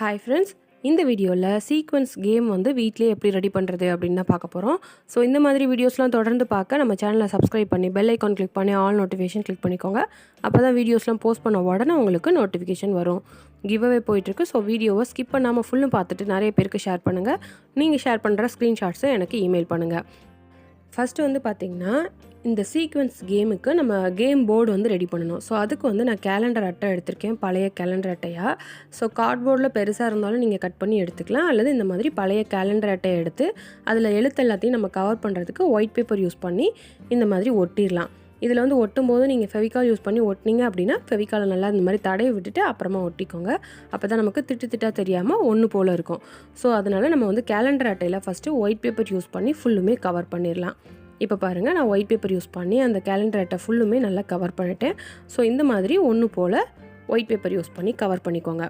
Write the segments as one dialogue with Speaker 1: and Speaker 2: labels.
Speaker 1: Hi friends, இந்த வீடியோவில் sequence game வந்து வீட்டிலே எப்படி ரெடி பண்ணுறது அப்படின்னு தான் பார்க்க போகிறோம். ஸோ இந்த மாதிரி வீடியோஸ்லாம் தொடர்ந்து பார்க்க நம்ம சேனலை சப்ஸ்கிரைப் பண்ணி பெல் ஐக்கான் கிளிக் பண்ணி ஆல் நோட்டிஃபிகேஷன் கிளிக் பண்ணிக்கோங்க. அப்போ தான் வீடியோஸ்லாம் போஸ்ட் பண்ண உடனே உங்களுக்கு நோட்டிஃபிகேஷன் வரும். கிவ் அவே போயிட்டுருக்கு. ஸோ வீடியோவை ஸ்கிப் பண்ணாமல் ஃபுல்லும் பார்த்துட்டு நிறைய பேருக்கு ஷேர் பண்ணுங்கள். நீங்கள் ஷேர் பண்ணுற ஸ்க்ரீன்ஷாட்ஸை எனக்கு இமெயில் பண்ணுங்கள். ஃபஸ்ட்டு வந்து பார்த்திங்கன்னா, இந்த சீக்வன்ஸ் கேமுக்கு நம்ம கேம் போர்டு வந்து ரெடி பண்ணணும். ஸோ அதுக்கு வந்து நான் கேலண்டர் அட்டை எடுத்திருக்கேன், பழைய கேலண்டர் அட்டையாக. ஸோ கார்ட்போர்டில் பெருசாக இருந்தாலும் நீங்கள் கட் பண்ணி எடுத்துக்கலாம், அல்லது இந்த மாதிரி பழைய கேலண்டர் அட்டையை எடுத்து அதில் எழுத்து எல்லாத்தையும் நம்ம கவர் பண்ணுறதுக்கு ஒயிட் பேப்பர் யூஸ் பண்ணி இந்த மாதிரி ஒட்டிடலாம். இதில் வந்து ஒட்டும் போது நீங்கள் ஃபெவிகால் யூஸ் பண்ணி ஒட்டினீங்க அப்படின்னா ஃபெவிகாலை நல்லா இந்த மாதிரி தடவி விட்டுட்டு அப்புறமா ஒட்டிக்கோங்க. அப்போ தான் நமக்கு திட்டாக தெரியாமல் ஒன்று போல் இருக்கும். ஸோ அதனால் நம்ம வந்து கேலண்டர் அட்டையில் ஃபஸ்ட்டு ஒயிட் பேப்பர் யூஸ் பண்ணி ஃபுல்லுமே கவர் பண்ணிடலாம். இப்போ பாருங்கள், நான் ஒயிட் பேப்பர் யூஸ் பண்ணி அந்த கேலண்டர் அட்டை ஃபுல்லுமே நல்லா கவர் பண்ணிட்டேன். ஸோ இந்த மாதிரி ஒன்று போல் ஒயிட் பேப்பர் யூஸ் பண்ணி கவர் பண்ணிக்கோங்க.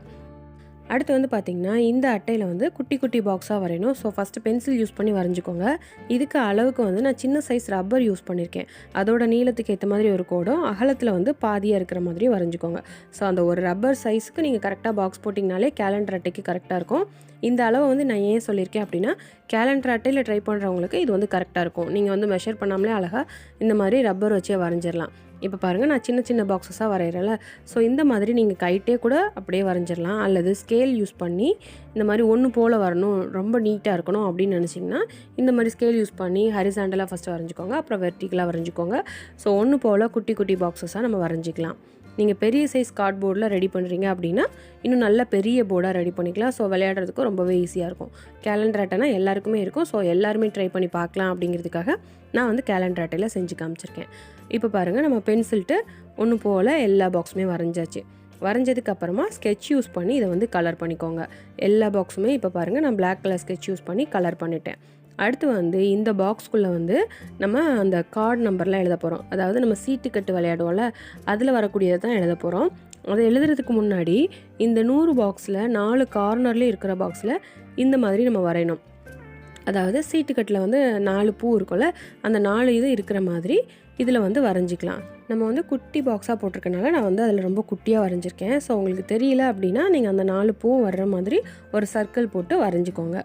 Speaker 1: அடுத்து வந்து பார்த்திங்கன்னா, இந்த அட்டையில் வந்து குட்டி குட்டி பாக்ஸாக வரையணும். ஸோ ஃபஸ்ட்டு பென்சில் யூஸ் பண்ணி வரைஞ்சிக்கோங்க. இதுக்கு அளவுக்கு வந்து நான் சின்ன சைஸ் ரப்பர் யூஸ் பண்ணியிருக்கேன். அதோட நீளத்துக்கு ஏற்ற மாதிரி ஒரு கோடும், அகலத்தில் வந்து பாதியாக இருக்கிற மாதிரியும் வரைஞ்சிக்கோங்க. ஸோ அந்த ஒரு ரப்பர் சைஸுக்கு நீங்கள் கரெக்டாக பாக்ஸ் போட்டிங்கனாலே கேலண்டர் அட்டைக்கு கரெக்டாக இருக்கும். இந்த அளவை வந்து நான் ஏன் சொல்லியிருக்கேன் அப்படின்னா, கேலண்டர் அட்டையில் ட்ரை பண்ணுறவங்களுக்கு இது வந்து கரெக்டாக இருக்கும். நீங்கள் வந்து மெஷர் பண்ணாமலே அழகாக இந்த மாதிரி ரப்பர் வச்சே வரைஞ்சிடலாம். இப்போ பாருங்கள், நான் சின்ன சின்ன பாக்ஸஸாக வரைகிறேன்ல. ஸோ இந்த மாதிரி நீங்கள் கைட்டே கூட அப்படியே வரைஞ்சிடலாம், அல்லது ஸ்கேல் யூஸ் பண்ணி இந்த மாதிரி ஒன்று போல் வரணும், ரொம்ப நீட்டாக இருக்கணும் அப்படின்னு நினச்சிங்கன்னா இந்த மாதிரி ஸ்கேல் யூஸ் பண்ணி ஹரிசாண்டலாக ஃபஸ்ட்டு வரைஞ்சிக்கோங்க, அப்புறம் வெர்டிக்கலாக வரைஞ்சிக்கோங்க. ஸோ ஒன்று போல் குட்டி குட்டி பாக்ஸஸாக நம்ம வரைஞ்சிக்கலாம். நீங்கள் பெரிய சைஸ் கார்ட்போர்டில் ரெடி பண்ணுறீங்க அப்படின்னா இன்னும் நல்ல பெரிய போர்டாக ரெடி பண்ணிக்கலாம். ஸோ விளையாடுறதுக்கு ரொம்பவே ஈஸியாக இருக்கும். கேலண்டர் அட்டைனா எல்லாருக்குமே இருக்கும். ஸோ எல்லாருமே ட்ரை பண்ணி பார்க்கலாம் அப்படிங்கிறதுக்காக நான் வந்து கேலண்டர் அட்டையில் செஞ்சு காமிச்சிருக்கேன். இப்போ பாருங்கள், நம்ம பென்சில்ட்டு ஒன்று போல் எல்லா பாக்ஸுமே வரைஞ்சாச்சு. வரைஞ்சதுக்கு அப்புறமா ஸ்கெட்ச் யூஸ் பண்ணி இதை வந்து கலர் பண்ணிக்கோங்க. எல்லா பாக்ஸுமே இப்போ பாருங்கள், நான் பிளாக் கலர் ஸ்கெட்ச் யூஸ் பண்ணி கலர் பண்ணிட்டேன். அடுத்து வந்து இந்த பாக்ஸ்குள்ளே வந்து நம்ம அந்த கார்டு நம்பர்லாம் எழுத போகிறோம். அதாவது நம்ம சீட்டு கட்டு விளையாடுவோம்ல, அதில் வரக்கூடியதை தான் எழுத போகிறோம். அதை எழுதுறதுக்கு முன்னாடி இந்த 100 பாக்ஸில் 4 கார்னர்லேயும் இருக்கிற பாக்ஸில் இந்த மாதிரி நம்ம வரையணும். அதாவது சீட்டுக்கட்டில் வந்து 4 பூ இருக்கும்ல, அந்த 4 இது இருக்கிற மாதிரி இதில் வந்து வரைஞ்சிக்கலாம். நம்ம வந்து குட்டி பாக்ஸாக போட்டிருக்கனால நான் வந்து அதில் ரொம்ப குட்டியாக வரைஞ்சிருக்கேன். ஸோ உங்களுக்கு தெரியல அப்படின்னா நீங்கள் அந்த 4 பூவும் வர்ற மாதிரி ஒரு சர்க்கிள் போட்டு வரைஞ்சிக்கோங்க.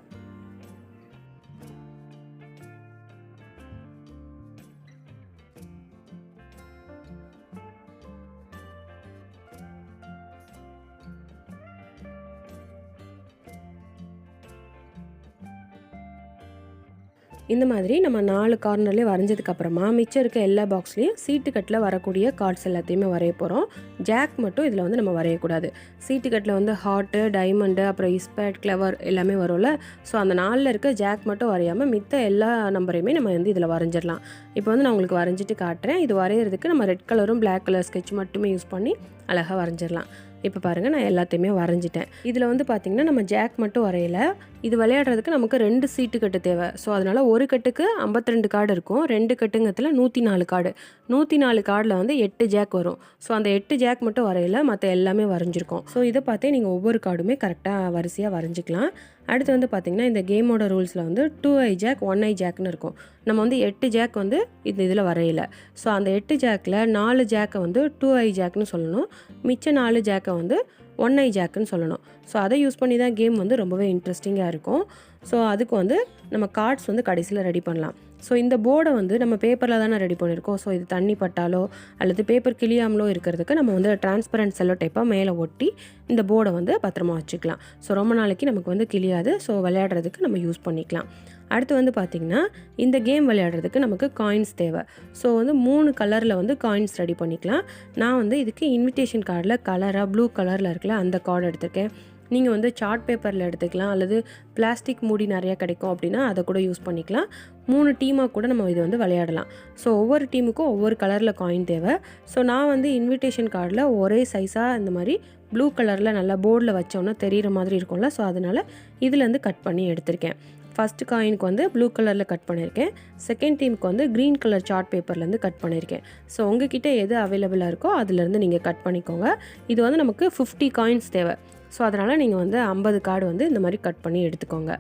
Speaker 1: இந்த மாதிரி நம்ம 4 கார்னர்லேயே வரைஞ்சதுக்கப்புறமா மிச்சம் இருக்க எல்லா பாக்ஸ்லேயும் சீட்டு கட்டில் வரக்கூடிய கார்ட்ஸ் எல்லாத்தையுமே வரைய போகிறோம். ஜாக் மட்டும் இதில் வந்து நம்ம வரையக்கூடாது. சீட்டு கட்டில் வந்து ஹார்ட்டு, டைமண்டு, அப்புறம் இஸ்பேட், கிளவர் எல்லாமே வரும்ல. ஸோ அந்த 4ல் இருக்க ஜாக் மட்டும் வரையாமல் மித்த எல்லா நம்பரையுமே நம்ம வந்து இதில் வரைஞ்சிடலாம். இப்போ வந்து நான் உங்களுக்கு வரைஞ்சிட்டு காட்டுறேன். இது வரைகிறதுக்கு நம்ம ரெட் கலரும் பிளாக் கலர் ஸ்கெட்ச் மட்டுமே யூஸ் பண்ணி அழகாக வரைஞ்சிடலாம். இப்போ பாருங்கள், நான் எல்லாத்தையுமே வரைஞ்சிட்டேன். இதில் வந்து பார்த்திங்கன்னா நம்ம ஜாக் மட்டும் வரையலை. இது விளையாடுறதுக்கு நமக்கு 2 சீட்டு கட்டு தேவை. ஸோ அதனால் ஒரு கட்டுக்கு 52 கார்டு இருக்கும். 2 கட்டுங்கத்தில் 104 கார்டு. 104 கார்டில் வந்து 8 ஜாக் வரும். ஸோ அந்த 8 ஜாக் மட்டும் வரையலை, மற்ற எல்லாமே வரைஞ்சிருக்கோம். ஸோ இதை பார்த்தே நீங்கள் ஒவ்வொரு கார்டுமே கரெக்டாக வரிசையாக வரைஞ்சிக்கலாம். அடுத்து வந்து பார்த்திங்கன்னா, இந்த கேமோட ரூல்ஸில் வந்து 2i ஜாக் 1i ஜாக்னு இருக்கும். நம்ம வந்து 8 ஜாக் வந்து இதில் வரையலை. ஸோ அந்த 8 ஜாக்கில் 4 ஜாக்கை வந்து 2i ஜாக்னு சொல்லணும், மிச்ச 4 ஜாக்கை வந்து 1i ஜாக்குன்னு சொல்லணும். ஸோ அதை யூஸ் பண்ணி தான் கேம் வந்து ரொம்பவே இன்ட்ரெஸ்டிங்காக இருக்கும். ஸோ அதுக்கு வந்து நம்ம கார்ட்ஸ் வந்து கடைசியில் ரெடி பண்ணலாம். ஸோ இந்த போர்டை வந்து நம்ம பேப்பரில் தானே ரெடி பண்ணியிருக்கோம். ஸோ இது தண்ணி பட்டாலோ அல்லது பேப்பர் கிளியாமலோ இருக்கிறதுக்கு நம்ம வந்து டிரான்ஸ்பரண்ட் செல்லோ டைப்பாக மேலே ஒட்டி இந்த போர்டை வந்து பத்திரமா வச்சுக்கலாம். ஸோ ரொம்ப நாளைக்கு நமக்கு வந்து கிளியாது. ஸோ விளையாடுறதுக்கு நம்ம யூஸ் பண்ணிக்கலாம். அடுத்து வந்து பார்த்திங்கன்னா, இந்த கேம் விளையாடுறதுக்கு நமக்கு காயின்ஸ் தேவை. ஸோ வந்து 3 கலரில் வந்து காயின்ஸ் ரெடி பண்ணிக்கலாம். நான் வந்து இதுக்கு இன்விடேஷன் கார்டில் கலராக ப்ளூ கலரில் இருக்குல்ல, அந்த கார்டு எடுத்திருக்கேன். நீங்கள் வந்து சார்ட் பேப்பரில் எடுத்துக்கலாம், அல்லது பிளாஸ்டிக் மூடி நிறையா கிடைக்கும் அப்படின்னா அதை கூட யூஸ் பண்ணிக்கலாம். 3 டீமாக கூட நம்ம இது வந்து விளையாடலாம். ஸோ ஒவ்வொரு டீமுக்கும் ஒவ்வொரு கலரில் காயின் தேவை. ஸோ நான் வந்து இன்விடேஷன் கார்டில் ஒரே சைஸாக இந்த மாதிரி ப்ளூ கலரில் நல்லா போர்டில் வச்சோன்னா தெரிகிற மாதிரி இருக்கும்ல. ஸோ அதனால் இதுலேருந்து கட் பண்ணி எடுத்திருக்கேன். ஃபஸ்ட்டு காயினுக்கு வந்து ப்ளூ கலரில் கட் பண்ணியிருக்கேன். செகண்ட் டீமுக்கு வந்து க்ரீன் கலர் சார்ட் பேப்பர்லேருந்து கட் பண்ணியிருக்கேன். ஸோ உங்ககிட்ட எது அவைலபிளாக இருக்கோ அதுலேருந்து நீங்கள் கட் பண்ணிக்கோங்க. இது வந்து நமக்கு 50 காயின்ஸ் தேவை. ஸோ அதனால் நீங்கள் வந்து 50 கார்டு வந்து இந்த மாதிரி கட் பண்ணி எடுத்துக்கோங்க.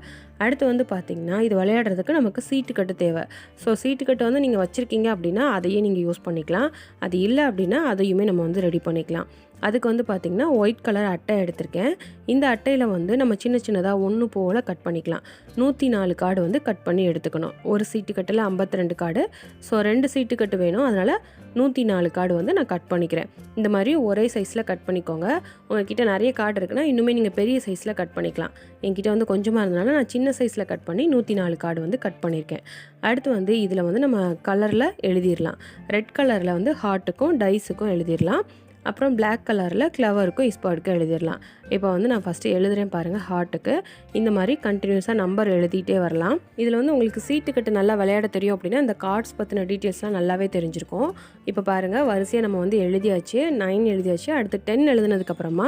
Speaker 1: அடுத்து வந்து பார்த்திங்கன்னா, இது விளையாடுறதுக்கு நமக்கு சீட்டுக்கட்டு தேவை. ஸோ சீட்டுக்கட்டு வந்து நீங்கள் வச்சுருக்கீங்க அப்படின்னா அதையே நீங்கள் யூஸ் பண்ணிக்கலாம். அது இல்லை அப்படின்னா அதையுமே நம்ம வந்து ரெடி பண்ணிக்கலாம். அதுக்கு வந்து பார்த்திங்கன்னா ஒயிட் கலர் அட்டை எடுத்திருக்கேன். இந்த அட்டையில் வந்து நம்ம சின்ன சின்னதாக ஒன்று போல் கட் பண்ணிக்கலாம். 104 கார்டு வந்து கட் பண்ணி எடுத்துக்கணும். ஒரு சீட்டுக்கட்டில் 52 கார்டு. ஸோ 2 சீட்டுக்கட்டு வேணும், அதனால் 104 கார்டு வந்து நான் கட் பண்ணிக்கிறேன். இந்த மாதிரி ஒரே சைஸில் கட் பண்ணிக்கோங்க. உங்கள்கிட்ட நிறைய கார்டு இருக்குன்னா இன்னுமே நீங்கள் பெரிய சைஸில் கட் பண்ணிக்கலாம். என்கிட்ட வந்து கொஞ்சமாக இருந்தனால நான் சின்ன சைஸில் கட் பண்ணி 104 கார்டு வந்து கட் பண்ணியிருக்கேன். அடுத்து வந்து இதில் வந்து நம்ம கலரில் எழுதிடலாம். ரெட் கலரில் வந்து ஹார்ட்டுக்கும் டைஸுக்கும் எழுதிடலாம். அப்புறம் பிளாக் கலரில் கிளவருக்கும் இஸ்பார்டுக்கும் எழுதிடலாம். இப்போ வந்து நான் ஃபஸ்ட்டு எழுதுகிறேன் பாருங்கள். ஹார்ட்டுக்கு இந்த மாதிரி கண்டினியூஸாக நம்பர் எழுதிட்டே வரலாம். இதில் வந்து உங்களுக்கு சீட்டுக்கட்டு நல்லா விளையாட தெரியும் அப்படின்னா இந்த கார்ட்ஸ் பற்றின டீட்டெயில்ஸ்லாம் நல்லாவே தெரிஞ்சிருக்கும். இப்போ பாருங்கள், வரிசையாக நம்ம வந்து எழுதியாச்சு. 9 எழுதியாச்சு. அடுத்து 10 எழுதுனதுக்கப்புறமா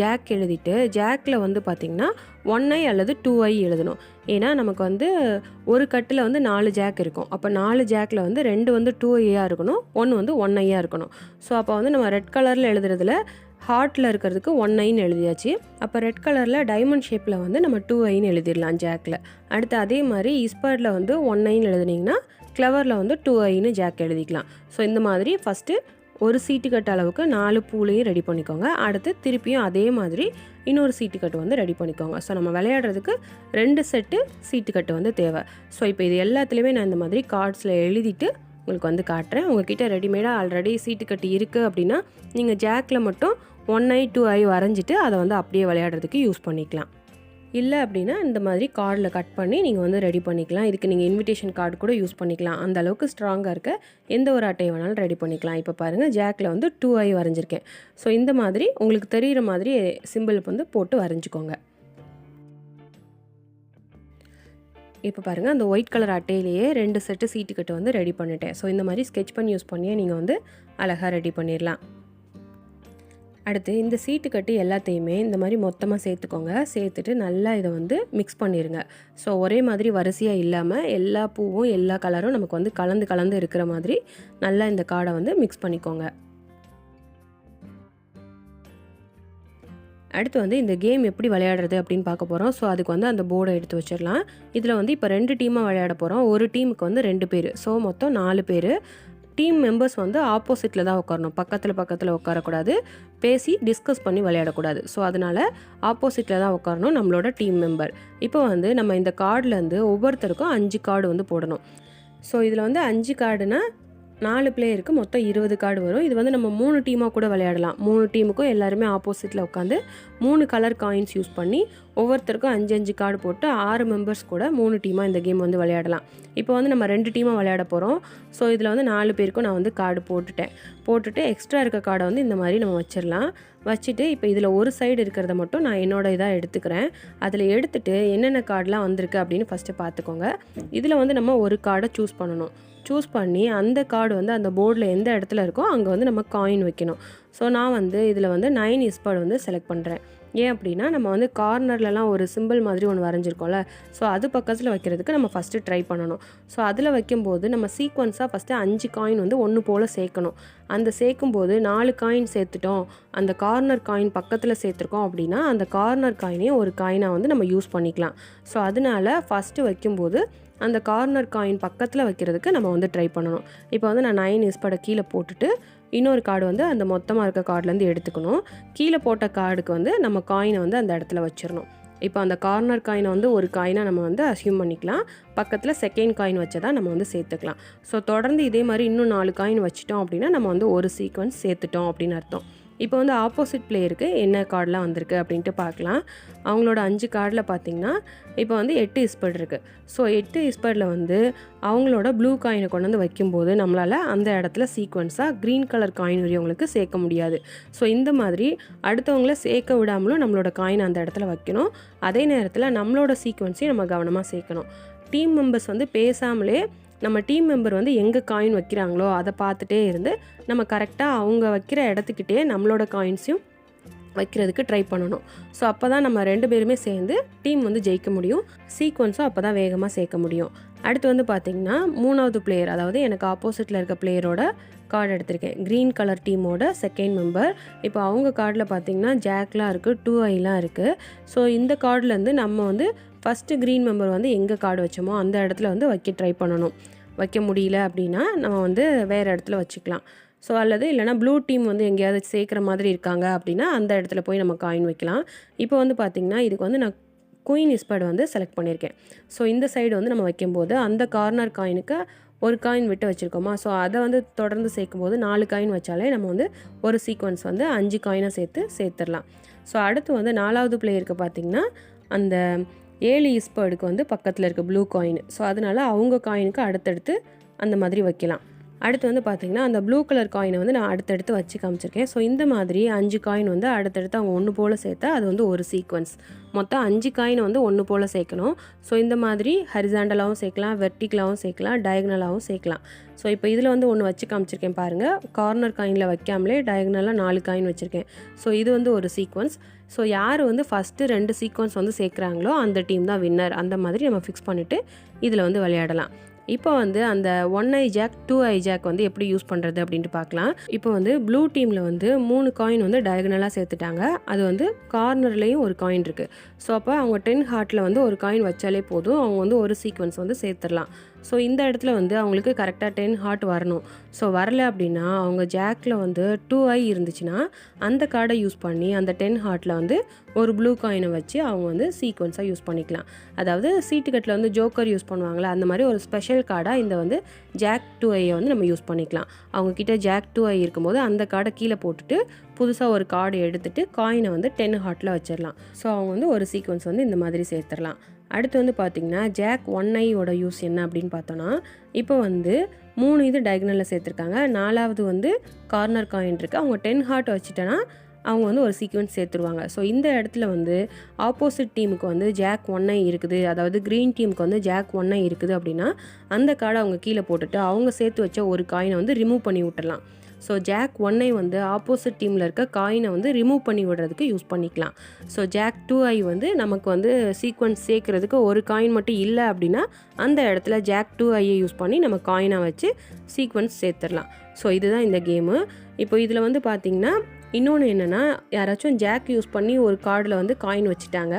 Speaker 1: ஜாக் எழுதிட்டு, ஜாக்கில் வந்து பார்த்திங்கன்னா 1i அல்லது 2i எழுதணும். ஏன்னா நமக்கு வந்து ஒரு கட்டில் வந்து 4 ஜாக் இருக்கும். அப்போ 4 ஜாக்கில் வந்து 2 வந்து 2iயாக இருக்கணும், 1 வந்து 1iயாக இருக்கணும். ஸோ அப்போ வந்து நம்ம ரெட் கலரில் எழுதுறதுல ஹார்ட்டில் இருக்கிறதுக்கு 1iன்னு எழுதியாச்சு. அப்போ ரெட் கலரில் டைமண்ட் ஷேப்பில் வந்து நம்ம 2iன்னு எழுதிடலாம் ஜாக்கில். அடுத்து அதே மாதிரி இஸ்பார்டில் வந்து 1iன்னு எழுதுனீங்கன்னா கிளவரில் வந்து 2iன்னு ஜாக் எழுதிக்கலாம். ஸோ இந்த மாதிரி ஃபஸ்ட்டு ஒரு சீட்டுக்கட்டு அளவுக்கு 4 பூலையும் ரெடி பண்ணிக்கோங்க. அடுத்து திருப்பியும் அதே மாதிரி இன்னொரு சீட்டுக்கட்டு வந்து ரெடி பண்ணிக்கோங்க. ஸோ நம்ம விளையாடுறதுக்கு 2 செட்டு சீட்டுக்கட்டு வந்து தேவை. ஸோ இப்போ இது எல்லாத்துலேயுமே நான் இந்த மாதிரி கார்ட்ஸில் எழுதிட்டு உங்களுக்கு வந்து காட்டுறேன். உங்கள்கிட்ட ரெடிமேடாக ஆல்ரெடி சீட்டுக்கட்டு இருக்குது அப்படின்னா நீங்கள் ஜாக்கில் மட்டும் 1i 2i வரைஞ்சிட்டு அதை வந்து அப்படியே விளையாடுறதுக்கு யூஸ் பண்ணிக்கலாம். இல்லை அப்படின்னா இந்த மாதிரி கார்டில் கட் பண்ணி நீங்கள் வந்து ரெடி பண்ணிக்கலாம். இதுக்கு நீங்கள் இன்விடேஷன் கார்டு கூட யூஸ் பண்ணிக்கலாம். அந்த அளவுக்கு ஸ்ட்ராங்காக இருக்க எந்த ஒரு அட்டையை வேணாலும் ரெடி பண்ணிக்கலாம். இப்போ பாருங்கள், ஜாக்கில் வந்து 2i வரைஞ்சிருக்கேன். ஸோ இந்த மாதிரி உங்களுக்கு தெரிகிற மாதிரி சிம்பிள் வந்து போட்டு வரைஞ்சிக்கோங்க. இப்போ பாருங்கள், அந்த ஒயிட் கலர் அட்டையிலேயே 2 செட்டு சீட்டுக்கட்டு வந்து ரெடி பண்ணிட்டேன். ஸோ இந்த மாதிரி ஸ்கெட்ச் பண்ணி யூஸ் பண்ணியே நீங்கள் வந்து அழகாக ரெடி பண்ணிடலாம். அடுத்து இந்த சீட்டுக்கட்டு எல்லாத்தையுமே இந்த மாதிரி மொத்தமாக சேர்த்துக்கோங்க. சேர்த்துட்டு நல்லா இதை வந்து மிக்ஸ் பண்ணிடுங்க. ஸோ ஒரே மாதிரி வரிசையாக இல்லாமல் எல்லா பூவும் எல்லா கலரும் நமக்கு வந்து கலந்து கலந்து இருக்கிற மாதிரி நல்லா இந்த கார்டை வந்து மிக்ஸ் பண்ணிக்கோங்க. அடுத்து வந்து இந்த கேம் எப்படி விளையாடுறது அப்படின்னு பார்க்க போகிறோம். ஸோ அதுக்கு வந்து அந்த போர்டை எடுத்து வச்சிடலாம். இதில் வந்து இப்போ 2 டீமாக விளையாட போகிறோம். ஒரு டீமுக்கு வந்து 2 பேர். ஸோ மொத்தம் 4 பேர். டீம் மெம்பர்ஸ் வந்து ஆப்போசிட்டில் தான் உட்காரணும். பக்கத்தில் உட்காரக்கூடாது. பேசி டிஸ்கஸ் பண்ணி விளையாடக்கூடாது. ஸோ அதனால் ஆப்போசிட்டில் தான் உட்காரணும் நம்மளோட டீம் மெம்பர். இப்போ வந்து நம்ம இந்த கார்ட்லேருந்து ஒவ்வொருத்தருக்கும் 5 கார்டு வந்து போடணும். ஸோ இதில் வந்து 5 கார்டுனா 4 பிளேயருக்கு மொத்தம் 20 கார்டு வரும். இது வந்து நம்ம 3 டீமாக கூட விளையாடலாம். 3 டீமுக்கும் எல்லாருமே ஆப்போசிட்டில் உட்காந்து 3 கலர் காயின்ஸ் யூஸ் பண்ணி ஒவ்வொருத்தருக்கும் 5 கார்டு போட்டு 6 மெம்பர்ஸ் கூட 3 டீமாக இந்த கேம் வந்து விளையாடலாம். இப்போ வந்து நம்ம 2 டீமாக விளையாட போகிறோம். ஸோ இதில் வந்து 4 பேருக்கும் நான் வந்து கார்டு போட்டுட்டு எக்ஸ்ட்ரா இருக்க கார்டை வந்து இந்த மாதிரி நம்ம வச்சிடலாம். வச்சுட்டு இப்போ இதில் ஒரு சைடு இருக்கிறத மட்டும் நான் என்னோட இதாக எடுத்துக்கிறேன். அதில் எடுத்துகிட்டு என்னென்ன கார்டெலாம் வந்திருக்கு அப்படின்னு ஃபஸ்ட்டு பார்த்துக்கோங்க. இதில் வந்து நம்ம ஒரு கார்டை சூஸ் பண்ணி அந்த கார்டு வந்து அந்த போர்டில் எந்த இடத்துல இருக்கோ அங்கே வந்து நம்ம காயின் வைக்கணும். ஸோ நான் வந்து இதில் வந்து 9 இஸ்பார்டு வந்து செலக்ட் பண்ணுறேன். ஏன் அப்படின்னா நம்ம வந்து கார்னர்லலாம் ஒரு சிம்பிள் மாதிரி ஒன்று வரைஞ்சிருக்கோம்ல, ஸோ அது பக்கத்தில் வைக்கிறதுக்கு நம்ம ஃபஸ்ட்டு ட்ரை பண்ணணும். ஸோ அதில் வைக்கும்போது நம்ம சீக்வன்ஸாக ஃபஸ்ட்டு 5 காயின் வந்து ஒன்று போல் சேர்க்கணும். அந்த சேர்க்கும்போது 4 காயின் சேர்த்துட்டோம், அந்த கார்னர் காயின் பக்கத்தில் சேர்த்துருக்கோம் அப்படின்னா அந்த கார்னர் காயினையும் ஒரு காயினாக வந்து நம்ம யூஸ் பண்ணிக்கலாம். ஸோ அதனால ஃபஸ்ட்டு வைக்கும்போது அந்த கார்னர் காயின் பக்கத்தில் வைக்கிறதுக்கு நம்ம வந்து ட்ரை பண்ணணும். இப்போ வந்து நான் 9 இஸ்பார்டை கீழே போட்டுட்டு இன்னொரு கார்டு வந்து அந்த மொத்தமாக இருக்க கார்டுலேருந்து எடுத்துக்கணும். கீழே போட்ட கார்டுக்கு வந்து நம்ம காயினை வந்து அந்த இடத்துல வச்சிடணும். இப்போ அந்த கார்னர் காயினை வந்து ஒரு காயினாக நம்ம வந்து அஸ்யூம் பண்ணிக்கலாம். பக்கத்தில் செகண்ட் காயின் வச்சதான் நம்ம வந்து சேர்த்துக்கலாம். ஸோ தொடர்ந்து இதே மாதிரி இன்னும் 4 காயின் வச்சிட்டோம் அப்படின்னா நம்ம வந்து ஒரு சீக்வன்ஸ் சேர்த்துட்டோம் அப்படின்னு அர்த்தம். இப்போ வந்து ஆப்போசிட் பிளேயருக்கு என்ன கார்டெலாம் வந்திருக்கு அப்படின்ட்டு பார்க்கலாம். அவங்களோட 5 கார்டில் பார்த்திங்கன்னா இப்போ வந்து 8 இஸ்பர்ட் இருக்குது. ஸோ 8 இஸ்பர்டில் வந்து அவங்களோட ப்ளூ காயினை கொண்டு வந்து வைக்கும்போது நம்மளால் அந்த இடத்துல சீக்வன்ஸாக க்ரீன் கலர் காயின் வரையவங்களுக்கு சேர்க்க முடியாது. ஸோ இந்த மாதிரி அடுத்தவங்கள சேர்க்க விடாமலும் நம்மளோட காயின் அந்த இடத்துல வைக்கணும். அதே நேரத்தில் நம்மளோட சீக்வன்ஸையும் நம்ம கவனமாக சேர்க்கணும். டீம் மெம்பர்ஸ் வந்து பேசாமலே நம்ம டீம் மெம்பர் வந்து எங்கே காயின் வைக்கிறாங்களோ அதை பார்த்துட்டே இருந்து நம்ம கரெக்டாக அவங்க வைக்கிற இடத்துக்கிட்டே நம்மளோட காயின்ஸையும் வைக்கிறதுக்கு ட்ரை பண்ணணும். ஸோ அப்போ தான் நம்ம 2 பேருமே சேர்ந்து டீம் வந்து ஜெயிக்க முடியும். சீக்வன்ஸும் அப்போ தான் வேகமாக சேர்க்க முடியும். அடுத்து வந்து பார்த்திங்கன்னா 3வது பிளேயர், அதாவது எனக்கு ஆப்போசிட்டில் இருக்க பிளேயரோட கார்டு எடுத்திருக்கேன். க்ரீன் கலர் டீமோட செகண்ட் மெம்பர். இப்போ அவங்க கார்டில் பார்த்திங்கன்னா ஜாக்லாம் இருக்குது, 2iலாம் இருக்குது. ஸோ இந்த கார்டுலேருந்து நம்ம வந்து ஃபஸ்ட்டு க்ரீன் மெம்பர் வந்து எங்கே கார்டு வச்சோமோ அந்த இடத்துல வந்து வைக்க ட்ரை பண்ணணும். வைக்க முடியல அப்படின்னா நம்ம வந்து வேறு இடத்துல வச்சுக்கலாம். ஸோ அல்லது இல்லைனா ப்ளூ டீம் வந்து எங்கேயாவது சேர்க்குற மாதிரி இருக்காங்க அப்படின்னா அந்த இடத்துல போய் நம்ம காயின் வைக்கலாம். இப்போ வந்து பார்த்திங்கன்னா இதுக்கு வந்து நான் குயின் இஸ்பர்ட் வந்து செலக்ட் பண்ணியிருக்கேன். ஸோ இந்த சைடு வந்து நம்ம வைக்கும்போது அந்த கார்னர் காயினுக்கு ஒரு காயின் விட்டு வச்சுருக்கோமா, ஸோ அதை வந்து தொடர்ந்து சேர்க்கும்போது 4 காயின் வச்சாலே நம்ம வந்து ஒரு சீக்வன்ஸ் வந்து 5 காயினை சேர்த்துடலாம். ஸோ அடுத்து வந்து 4வது பிளேயருக்கு பார்த்திங்கன்னா அந்த 7 இஸ்பர்டுக்கு வந்து பக்கத்தில் இருக்க ப்ளூ காயின். ஸோ அதனால் அவங்க காயினுக்கு அடுத்தடுத்து அந்த மாதிரி வைக்கலாம். அடுத்து வந்து பார்த்திங்கன்னா அந்த ப்ளூ கலர் காயினை வந்து நான் அடுத்தடுத்து வச்சு காமிச்சிருக்கேன். ஸோ இந்த மாதிரி 5 காயின் வந்து அடுத்தடுத்து அவங்க ஒன்று போல் சேர்த்தா அது வந்து ஒரு சீக்வன்ஸ். மொத்தம் 5 காயினை வந்து ஒன்று போல் சேர்க்கணும். ஸோ இந்த மாதிரி ஹரிசாண்டலாகவும் சேர்க்கலாம், வெர்டிகலாகவும் சேர்க்கலாம், டயகனலாகவும் சேர்க்கலாம். ஸோ இப்போ இதில் வந்து ஒன்று வச்சு காமிச்சிருக்கேன் பாருங்கள். கார்னர் காயினில் வைக்காமலே டயகனலாக 4 காயின் வச்சுருக்கேன். ஸோ இது வந்து ஒரு சீக்வன்ஸ். ஸோ யார் வந்து ஃபஸ்ட்டு 2 சீக்வன்ஸ் வந்து சேர்க்குறாங்களோ அந்த டீம் தான் வின்னர். அந்த மாதிரி நம்ம ஃபிக்ஸ் பண்ணிவிட்டு இதில் வந்து விளையாடலாம். இப்போ வந்து அந்த 1 ஐ ஜாக் 2 ஐ ஜாக் வந்து எப்படி யூஸ் பண்ணுறது அப்படின்ட்டு பார்க்கலாம். இப்போ வந்து ப்ளூ டீமில் வந்து 3 காயின் வந்து டயகனலாக சேர்த்துட்டாங்க. அது வந்து கார்னர்லேயும் ஒரு காயின் இருக்குது. ஸோ அப்போ அவங்க 10 ஹார்ட்டில் வந்து ஒரு காயின் வச்சாலே போதும், அவங்க வந்து ஒரு சீக்வன்ஸ் வந்து சேர்த்துடலாம். ஸோ இந்த இடத்துல வந்து அவங்களுக்கு கரெக்டாக 10 ஹார்ட் வரணும். ஸோ வரலை அப்படின்னா அவங்க ஜாக்கில் வந்து 2 ஐ இருந்துச்சுன்னா அந்த கார்டை யூஸ் பண்ணி அந்த 10 ஹார்ட்டில் வந்து ஒரு ப்ளூ காயினை வச்சு அவங்க வந்து சீக்வன்ஸாக யூஸ் பண்ணிக்கலாம். அதாவது சீட்டுக்கட்டில் வந்து ஜோக்கர் யூஸ் பண்ணுவாங்களே அந்த மாதிரி ஒரு ஸ்பெஷல் கார்டாக இந்த வந்து ஜாக் 2 ஐயை வந்து நம்ம யூஸ் பண்ணிக்கலாம். அவங்கக்கிட்ட ஜாக் 2 ஐ இருக்கும்போது அந்த கார்டை கீழே போட்டுட்டு புதுசாக ஒரு கார்டு எடுத்துகிட்டு காயினை வந்து 10 ஹார்ட்டில் வச்சிடலாம். ஸோ அவங்க வந்து ஒரு சீக்வன்ஸ் வந்து இந்த மாதிரி சேர்த்துடலாம். அடுத்து வந்து பார்த்திங்கன்னா ஜாக் 1 ஐயோட யூஸ் என்ன அப்படின்னு பார்த்தோன்னா, இப்போ வந்து 3 இது டயகனலில் சேர்த்துருக்காங்க. 4வது வந்து கார்னர் காயின் இருக்குது. அவங்க 10 ஹார்ட் வச்சுட்டேன்னா அவங்க வந்து ஒரு சீக்வன்ஸ் சேர்த்துருவாங்க. ஸோ இந்த இடத்துல வந்து ஆப்போசிட் டீமுக்கு வந்து ஜாக் 1 ஐ இருக்குது, அதாவது க்ரீன் டீமுக்கு வந்து ஜாக் 1 ஐ இருக்குது அப்படின்னா அந்த கார்டை அவங்க கீழே போட்டுட்டு அவங்க சேர்த்து வச்ச ஒரு காயினை வந்து ரிமூவ் பண்ணி விட்டுடலாம். ஸோ ஜாக் 1 ஐ வந்து ஆப்போசிட் டீமில் இருக்க காயினை வந்து ரிமூவ் பண்ணி விடுறதுக்கு யூஸ் பண்ணிக்கலாம். ஸோ ஜாக் 2 ஐ வந்து நமக்கு வந்து சீக்வன்ஸ் சேர்க்குறதுக்கு ஒரு காயின் மட்டும் இல்லை அப்படின்னா அந்த இடத்துல ஜாக் 2 ஐயை யூஸ் பண்ணி நம்ம காயினை வச்சு சீக்வன்ஸ் சேர்த்துடலாம். ஸோ இதுதான் இந்த கேமு. இப்போ இதில் வந்து பார்த்திங்கன்னா இன்னொன்று என்னென்னா, யாராச்சும் ஜாக் யூஸ் பண்ணி ஒரு கார்டில் வந்து காயின் வச்சுட்டாங்க.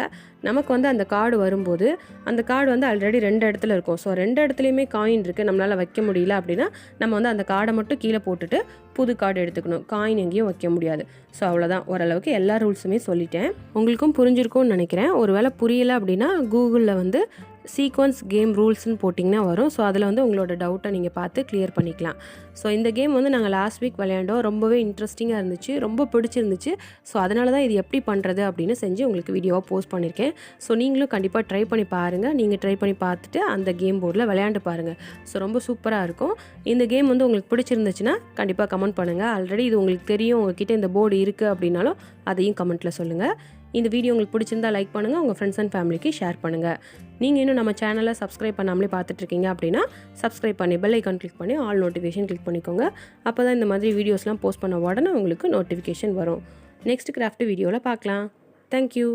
Speaker 1: நமக்கு வந்து அந்த கார்டு வரும்போது அந்த கார்டு வந்து ஆல்ரெடி 2 இடத்துல இருக்கும். ஸோ 2 இடத்துலையுமே காயின் இருக்குது, நம்மளால் வைக்க முடியல அப்படின்னா நம்ம வந்து அந்த கார்டை மட்டும் கீழே போட்டுட்டு புது கார்டு எடுத்துக்கணும். காயின் எங்கேயும் வைக்க முடியாது. ஸோ அவ்வளோதான், ஓரளவுக்கு எல்லா ரூல்ஸுமே சொல்லிட்டேன். உங்களுக்கும் புரிஞ்சிருக்கும்னு நினைக்கிறேன். ஒரு வேளை புரியலை அப்படின்னா கூகுளில் வந்து சீக்வன்ஸ் கேம் ரூல்ஸ்னு போட்டிங்கன்னா வரும். ஸோ அதில் வந்து உங்களோட டவுட்டை நீங்கள் பார்த்து கிளியர் பண்ணிக்கலாம். ஸோ இந்த கேம் வந்து நாங்கள் லாஸ்ட் வீக் விளையாண்டோம். ரொம்பவே இன்ட்ரெஸ்டிங்காக இருந்துச்சு, ரொம்ப பிடிச்சிருந்துச்சு. ஸோ அதனால தான் இது எப்படி பண்ணுறது அப்படின்னு செஞ்சு உங்களுக்கு வீடியோவாக போஸ்ட் பண்ணியிருக்கேன். ஸோ நீங்களும் கண்டிப்பாக ட்ரை பண்ணி பாருங்கள். நீங்கள் ட்ரை பண்ணி பார்த்துட்டு அந்த கேம் போர்டில் விளையாண்டு பாருங்கள். ஸோ ரொம்ப சூப்பராக இருக்கும். இந்த கேம் வந்து உங்களுக்கு பிடிச்சிருந்துச்சுன்னா கண்டிப்பாக கமெண்ட் பண்ணுங்கள். ஆல்ரெடி இது உங்களுக்கு தெரியும், உங்ககிட்ட இந்த போர்டு இருக்குது அப்படின்னாலும் அதையும் கமெண்ட்டில் சொல்லுங்கள். இந்த வீடியோ உங்களுக்கு பிடிச்சிருந்தா லைக் பண்ணுங்கள், உங்கள் ஃப்ரெண்ட்ஸ் அண்ட் ஃபேமிலிக்கு ஷேர் பண்ணுங்கள். நீங்கள் இன்னும் நம்ம சேனலை சப்ஸ்கிரைப் பண்ணாமலே பார்த்துட்ருக்கீங்க அப்படின்னா சப்ஸ்கிரைப் பண்ணி பெல் ஐக்கான் கிளிக் பண்ணி ஆல் நோட்டிஃபிகேஷன் கிளிக் பண்ணிக்கோங்க. அப்போ தான் இந்த மாதிரி வீடியோஸ்லாம் போஸ்ட் பண்ண உடனே உங்களுக்கு நோட்டிஃபிகேஷன் வரும். நெக்ஸ்ட் கிராஃப்ட் வீடியோவில் பார்க்கலாம். தேங்க்யூ.